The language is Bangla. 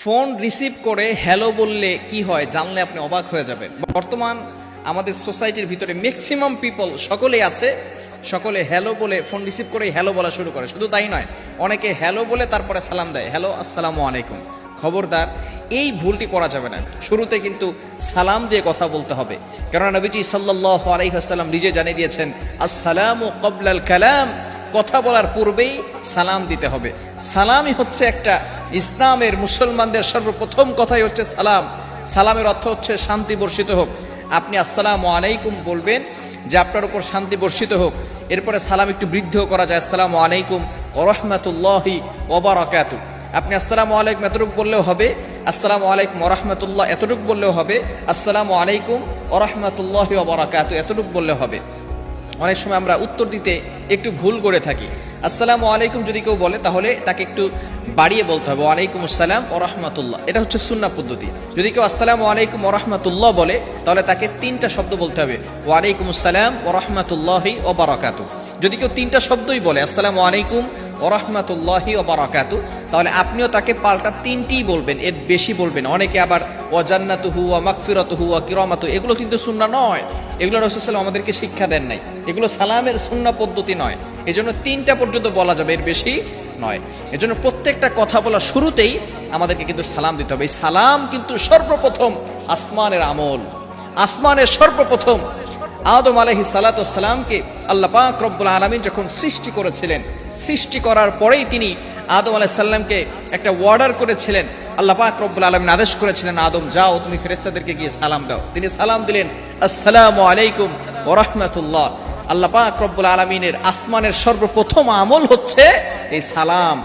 ফোন রিসিভ করে হ্যালো বললে কি হয় জানলে আপনি অবাক হয়ে যাবেন। বর্তমান আমাদের সোসাইটির ভিতরে ম্যাক্সিমাম পিপল সকলেই আছে, সকলে হ্যালো বলে ফোন রিসিভ করে হ্যালো বলা শুরু করে। শুধু তাই নয়, অনেকে হ্যালো বলে তারপরে সালাম দেয়, হ্যালো আসসালামু আলাইকুম। খবরদার, এই ভুলটি করা যাবে না। শুরুতে কিন্তু সালাম দিয়ে কথা বলতে হবে, কারণ নবীজি সাল্লাল্লাহু আলাইহি ওয়াসাল্লাম নিজে জানিয়ে দিয়েছেন আসসালামু ক্বাবলাল কালাম, কথা বলার পূর্বেই সালাম দিতে হবে। সালামই হচ্ছে একটা ইসলামের মুসলমানদের সর্বপ্রথম কথাই হচ্ছে সালাম। সালামের অর্থ হচ্ছে শান্তি বর্ষিত হোক। আপনি আসসালামু আলাইকুম বলবেন যে আপনার উপর শান্তি বর্ষিত হোক। এরপরে সালাম একটু বৃদ্ধিও করা যায়, আসসালামু আলাইকুম ওয়া রাহমাতুল্লাহি ওয়া বারাকাতুহু। আপনি আসসালামু আলাইকুম এতটুকু বললেও হবে, আসসালামু আলাইকুম ওয়া রাহমাতুল্লাহ এতটুকু বললেও হবে, আসসালামু আলাইকুম ওয়া রাহমাতুল্লাহি ওয়া বারাকাতুহু এতটুকু বললেও হবে। অনেক সময় আমরা উত্তর দিতে একটু ভুল করে থাকি। আসসালামু আলাইকুম যদি কেউ বলে তাহলে তাকে একটু বাড়িয়ে বলতে হবে, ওয়ালাইকুম আসসালাম ওয়া রাহমাতুল্লাহ। এটা হচ্ছে সুন্নাহ পদ্ধতি। যদি কেউ আসসালামু আলাইকুম ওয়া রাহমাতুল্লাহ বলে তাহলে তাকে তিনটা শব্দ বলতে হবে, ওয়ালাইকুম আসসালাম ওয়া রাহমাতুল্লাহি ওয়া বারাকাতুহু। যদি কেউ তিনটা শব্দই বলে আসসালামু আলাইকুম ওয়া রাহমাতুল্লাহি ওয়া বারাকাতুহু, তাহলে আপনিও তাকে পাল্টা তিনটিই বলবেন, এর বেশি বলবেন। অনেকে আবার ওয়া জান্নাতুহু ওয়া মাগফিরাতুহু ওয়া কিরামাতুহু, এগুলো কিন্তু সুন্নাহ নয়, এগুলো রাসূল সাল্লাল্লাহু আলাইহি ওয়াসাল্লাম আমাদেরকে শিক্ষা দেন নাই, এগুলো সালামের সুন্নাহ পদ্ধতি নয়। এজন্য তিনটা পর্যন্ত বলা যাবে, এর বেশি নয়। এজন্য প্রত্যেকটা কথা বলার শুরুতেই আমাদেরকে কিন্তু সালাম দিতে হবে। এই সালাম কিন্তু সর্বপ্রথম আসমানের আমল। আসমানের সর্বপ্রথম আদম আলাইহিস সালাতু ওয়াস সালামকে আল্লাহ পাক রব্বুল আলামিন যখন সৃষ্টি করেছিলেন, সৃষ্টি করার পরেই তিনি আদম আলাইহিস সালামকে একটা অর্ডার করেছিলেন। আল্লাহ পাক রব্বুল আলামিন আদেশ করেছিলেন, আদম যাও তুমি ফেরেশতাদেরকে গিয়ে সালাম দাও। তিনি সালাম দিলেন, আসসালামু আলাইকুম ওয়া রাহমাতুল্লাহ। আল্লাহ পাক রব্বুল আলামিনের আসমানের সর্বপ্রথম আমল হচ্ছে এই সালাম।